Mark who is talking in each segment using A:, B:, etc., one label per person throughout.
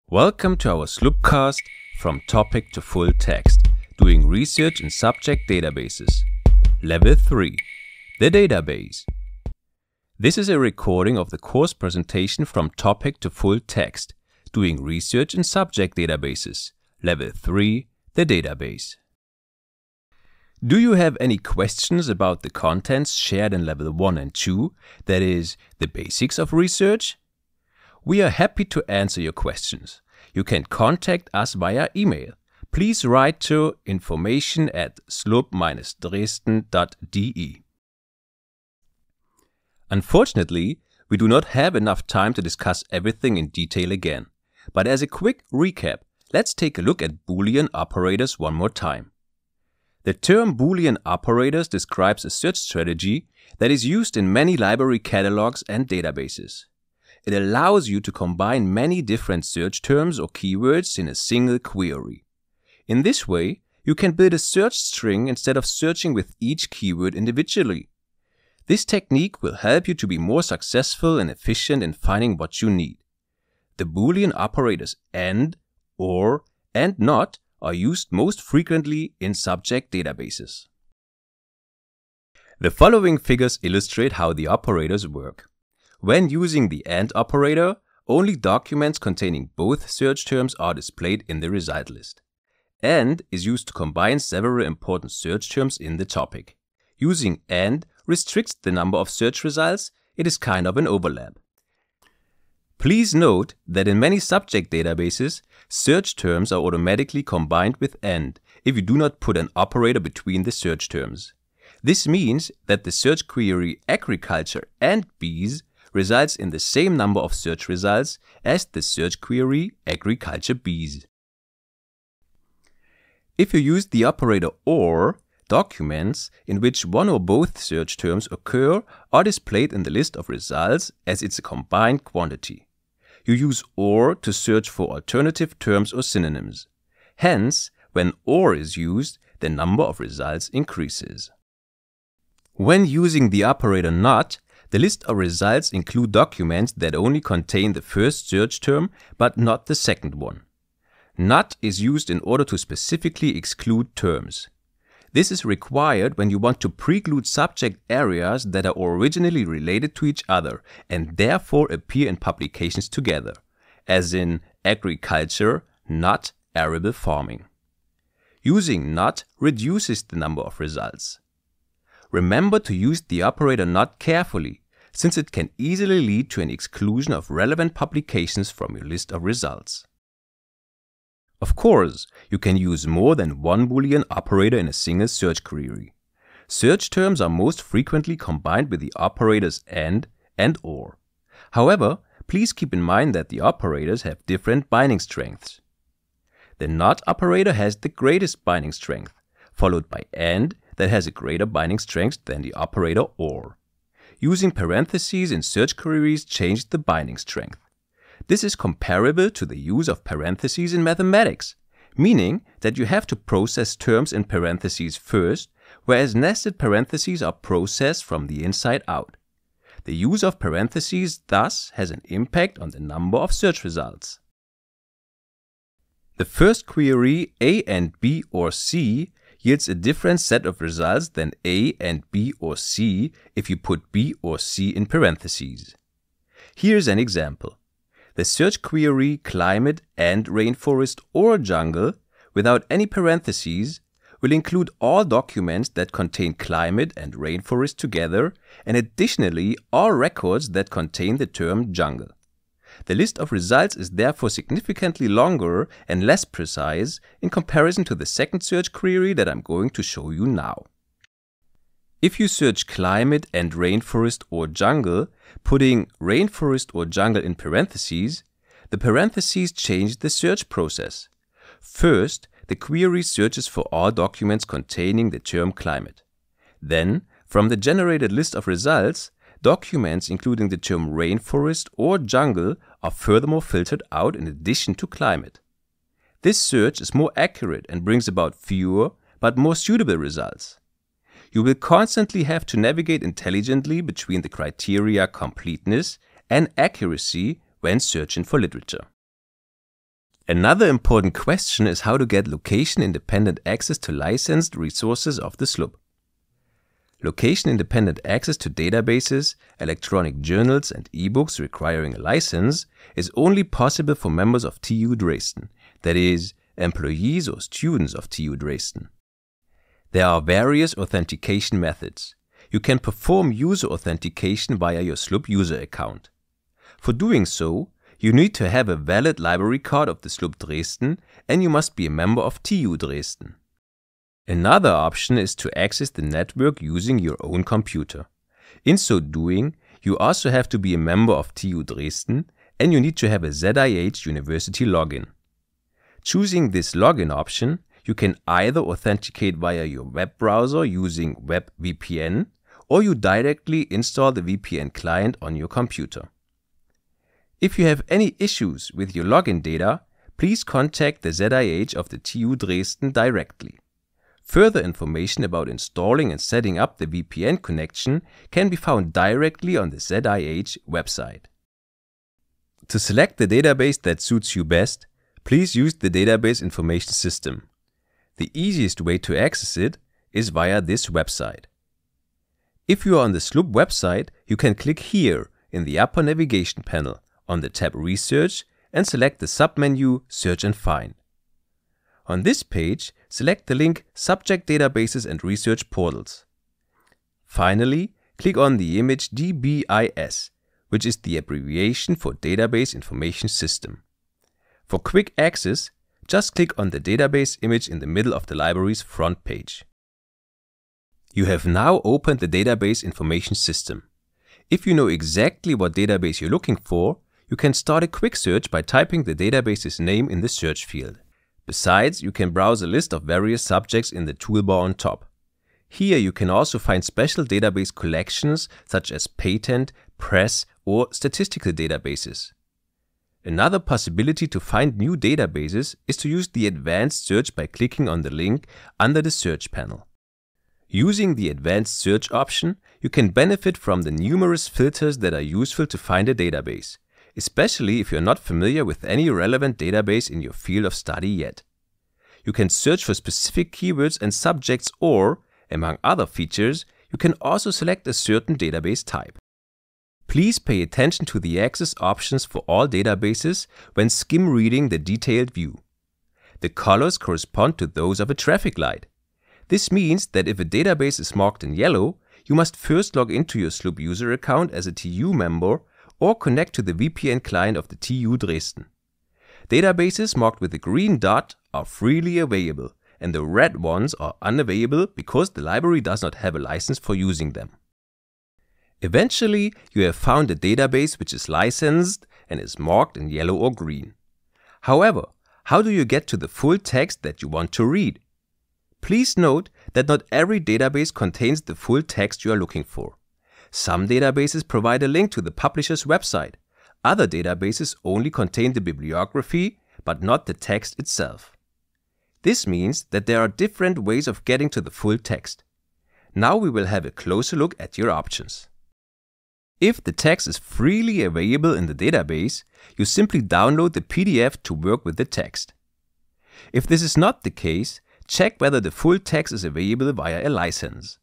A: Welcome to our SLUBcast from topic to full text, doing research in subject databases. Level 3, the database. This is a recording of the course presentation from topic to full text, doing research in subject databases. Level 3, the database. Do you have any questions about the contents shared in Level 1 and 2, that is, the basics of research? We are happy to answer your questions. You can contact us via email. Please write to information@slub-dresden.de. Unfortunately, we do not have enough time to discuss everything in detail again. But as a quick recap, let's take a look at Boolean operators one more time. The term Boolean operators describes a search strategy that is used in many library catalogs and databases. It allows you to combine many different search terms or keywords in a single query. In this way, you can build a search string instead of searching with each keyword individually. This technique will help you to be more successful and efficient in finding what you need. The Boolean operators AND, OR, and NOT are used most frequently in subject databases. The following figures illustrate how the operators work. When using the AND operator, only documents containing both search terms are displayed in the result list. AND is used to combine several important search terms in the topic. Using AND restricts the number of search results. It is kind of an overlap. Please note that in many subject databases, search terms are automatically combined with AND if you do not put an operator between the search terms. This means that the search query agriculture and bees results in the same number of search results as the search query agriculture bees. If you use the operator OR, documents in which one or both search terms occur are displayed in the list of results as it's a combined quantity. You use OR to search for alternative terms or synonyms. Hence, when OR is used, the number of results increases. When using the operator NOT, the list of results include documents that only contain the first search term but not the second one. NOT is used in order to specifically exclude terms. This is required when you want to preclude subject areas that are originally related to each other and therefore appear in publications together, as in agriculture, not arable farming. Using NOT reduces the number of results. Remember to use the operator NOT carefully, since it can easily lead to an exclusion of relevant publications from your list of results. Of course, you can use more than one Boolean operator in a single search query. Search terms are most frequently combined with the operators AND and OR. However, please keep in mind that the operators have different binding strengths. The NOT operator has the greatest binding strength, followed by AND that has a greater binding strength than the operator OR. Using parentheses in search queries changes the binding strength. This is comparable to the use of parentheses in mathematics, meaning that you have to process terms in parentheses first, whereas nested parentheses are processed from the inside out. The use of parentheses thus has an impact on the number of search results. The first query A and B or C yields a different set of results than A and B or C if you put B or C in parentheses. Here's an example. The search query climate and rainforest or jungle without any parentheses will include all documents that contain climate and rainforest together and additionally all records that contain the term jungle. The list of results is therefore significantly longer and less precise in comparison to the second search query that I'm going to show you now. If you search climate and rainforest or jungle, putting rainforest or jungle in parentheses, the parentheses change the search process. First, the query searches for all documents containing the term climate. Then, from the generated list of results, documents including the term rainforest or jungle are furthermore filtered out in addition to climate. This search is more accurate and brings about fewer but more suitable results. You will constantly have to navigate intelligently between the criteria completeness and accuracy when searching for literature. Another important question is how to get location-independent access to licensed resources of the SLUB. Location-independent access to databases, electronic journals, and ebooks requiring a license is only possible for members of TU Dresden, that is, employees or students of TU Dresden. There are various authentication methods. You can perform user authentication via your SLUB user account. For doing so, you need to have a valid library card of the SLUB Dresden and you must be a member of TU Dresden. Another option is to access the network using your own computer. In so doing, you also have to be a member of TU Dresden and you need to have a ZIH University login. Choosing this login option, you can either authenticate via your web browser using WebVPN or you directly install the VPN client on your computer. If you have any issues with your login data, please contact the ZIH of the TU Dresden directly. Further information about installing and setting up the VPN connection can be found directly on the ZIH website. To select the database that suits you best, please use the database information system. The easiest way to access it is via this website. If you are on the SLUB website, you can click here in the upper navigation panel on the tab Research and select the submenu Search and Find. On this page, select the link Subject Databases and Research Portals. Finally, click on the image DBIS, which is the abbreviation for Database Information System. For quick access, just click on the database image in the middle of the library's front page. You have now opened the Database Information System. If you know exactly what database you're looking for, you can start a quick search by typing the database's name in the search field. Besides, you can browse a list of various subjects in the toolbar on top. Here you can also find special database collections such as patent, press, or statistical databases. Another possibility to find new databases is to use the advanced search by clicking on the link under the search panel. Using the advanced search option, you can benefit from the numerous filters that are useful to find a database, especially if you're not familiar with any relevant database in your field of study yet. You can search for specific keywords and subjects or, among other features, you can also select a certain database type. Please pay attention to the access options for all databases when skim reading the detailed view. The colors correspond to those of a traffic light. This means that if a database is marked in yellow, you must first log into your SLUB user account as a TU member or connect to the VPN client of the TU Dresden. Databases marked with a green dot are freely available and the red ones are unavailable because the library does not have a license for using them. Eventually, you have found a database which is licensed and is marked in yellow or green. However, how do you get to the full text that you want to read? Please note that not every database contains the full text you are looking for. Some databases provide a link to the publisher's website. Other databases only contain the bibliography, but not the text itself. This means that there are different ways of getting to the full text. Now we will have a closer look at your options. If the text is freely available in the database, you simply download the PDF to work with the text. If this is not the case, check whether the full text is available via a license.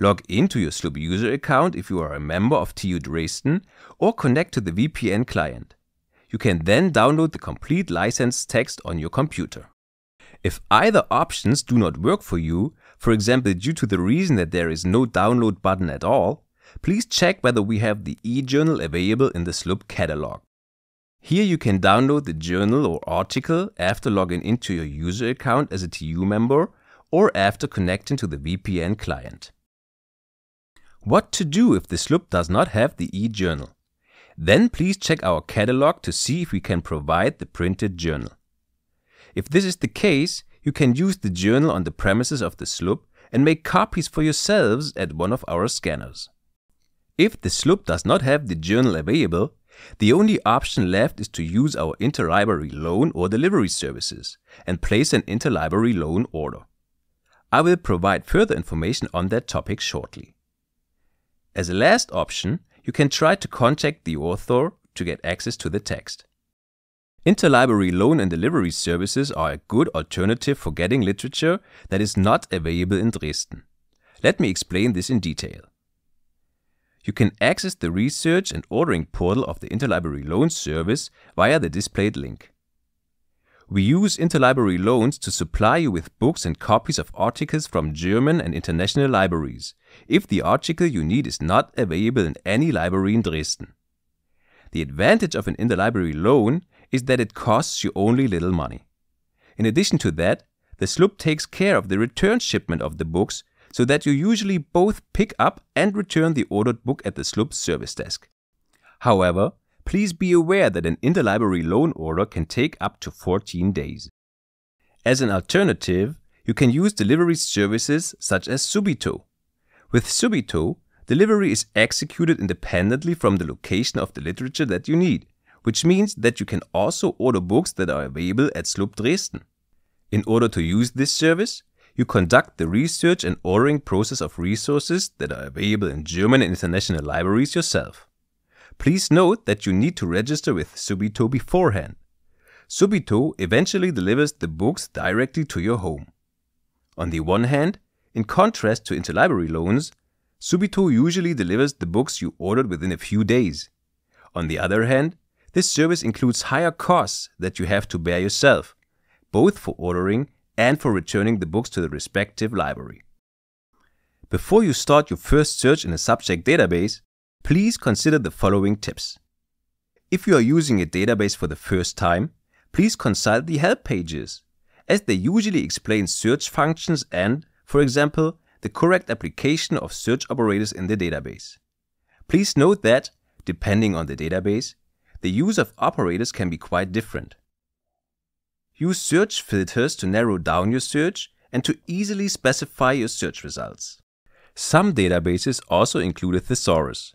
A: Log into your SLUB user account if you are a member of TU Dresden or connect to the VPN client. You can then download the complete licensed text on your computer. If either options do not work for you, for example due to the reason that there is no download button at all, please check whether we have the e-journal available in the SLUB catalog. Here you can download the journal or article after logging into your user account as a TU member or after connecting to the VPN client. What to do if the SLUB does not have the e-journal? Then please check our catalog to see if we can provide the printed journal. If this is the case, you can use the journal on the premises of the SLUB and make copies for yourselves at one of our scanners. If the SLUB does not have the journal available, the only option left is to use our interlibrary loan or delivery services and place an interlibrary loan order. I will provide further information on that topic shortly. As a last option, you can try to contact the author to get access to the text. Interlibrary loan and delivery services are a good alternative for getting literature that is not available in Dresden. Let me explain this in detail. You can access the research and ordering portal of the Interlibrary Loan service via the displayed link. We use interlibrary loans to supply you with books and copies of articles from German and international libraries, if the article you need is not available in any library in Dresden. The advantage of an interlibrary loan is that it costs you only little money. In addition to that, the SLUB takes care of the return shipment of the books, so that you usually both pick up and return the ordered book at the SLUB service desk. However, please be aware that an interlibrary loan order can take up to 14 days. As an alternative, you can use delivery services such as Subito. With Subito, delivery is executed independently from the location of the literature that you need, which means that you can also order books that are available at SLUB Dresden. In order to use this service, you conduct the research and ordering process of resources that are available in German and international libraries yourself. Please note that you need to register with Subito beforehand. Subito eventually delivers the books directly to your home. On the one hand, in contrast to interlibrary loans, Subito usually delivers the books you ordered within a few days. On the other hand, this service includes higher costs that you have to bear yourself, both for ordering and for returning the books to the respective library. Before you start your first search in a subject database, please consider the following tips. If you are using a database for the first time, please consult the help pages, as they usually explain search functions and, for example, the correct application of search operators in the database. Please note that, depending on the database, the use of operators can be quite different. Use search filters to narrow down your search and to easily specify your search results. Some databases also include a thesaurus.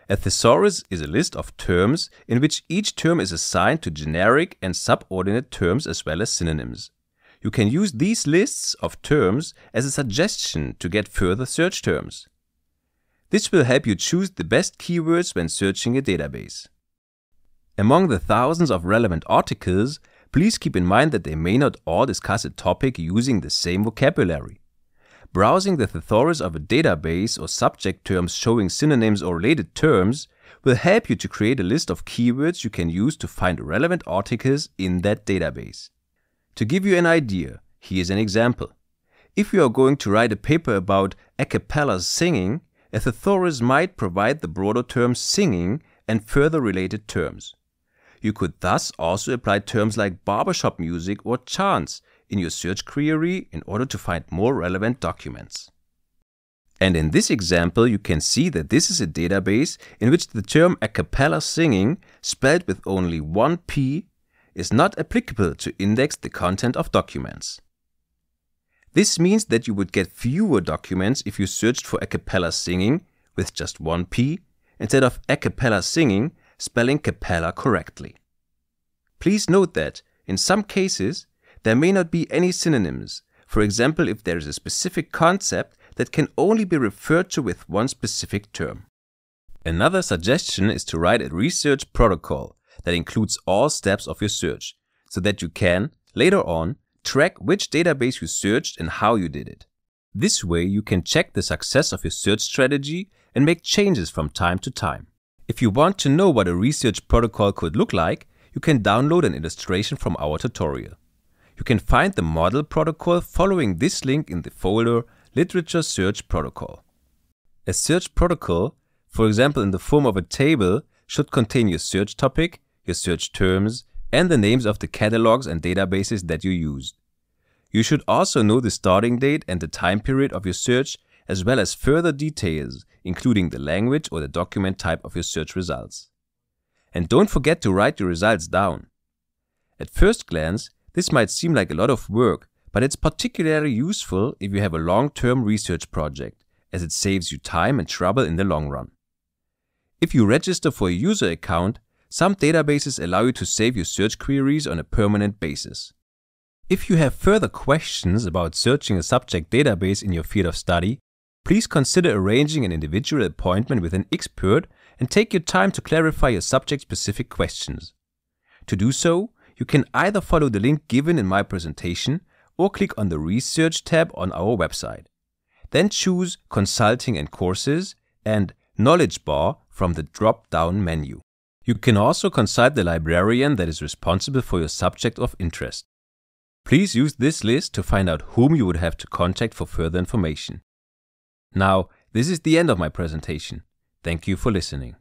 A: A thesaurus is a list of terms in which each term is assigned to generic and subordinate terms as well as synonyms. You can use these lists of terms as a suggestion to get further search terms. This will help you choose the best keywords when searching a database. Among the thousands of relevant articles, please keep in mind that they may not all discuss a topic using the same vocabulary. Browsing the thesaurus of a database or subject terms showing synonyms or related terms will help you to create a list of keywords you can use to find relevant articles in that database. To give you an idea, here's an example. If you are going to write a paper about a cappella singing, a thesaurus might provide the broader term singing and further related terms. You could thus also apply terms like barbershop music or chants in your search query in order to find more relevant documents. And in this example, you can see that this is a database in which the term a cappella singing, spelled with only one P, is not applicable to index the content of documents. This means that you would get fewer documents if you searched for a cappella singing with just one P instead of a cappella singing spelling capella correctly. Please note that, in some cases, there may not be any synonyms, for example if there is a specific concept that can only be referred to with one specific term. Another suggestion is to write a research protocol that includes all steps of your search, so that you can, later on, track which database you searched and how you did it. This way you can check the success of your search strategy and make changes from time to time. If you want to know what a research protocol could look like, you can download an illustration from our tutorial. You can find the model protocol following this link in the folder Literature Search Protocol. A search protocol, for example in the form of a table, should contain your search topic, your search terms, and the names of the catalogs and databases that you used. You should also know the starting date and the time period of your search, as well as further details, including the language or the document type of your search results. And don't forget to write your results down. At first glance, this might seem like a lot of work, but it's particularly useful if you have a long-term research project, as it saves you time and trouble in the long run. If you register for a user account, some databases allow you to save your search queries on a permanent basis. If you have further questions about searching a subject database in your field of study, please consider arranging an individual appointment with an expert and take your time to clarify your subject-specific questions. To do so, You can either follow the link given in my presentation or click on the Research tab on our website. Then choose Consulting and Courses and Knowledge Bar from the drop-down menu. You can also consult the librarian that is responsible for your subject of interest. Please use this list to find out whom you would have to contact for further information. Now, this is the end of my presentation. Thank you for listening.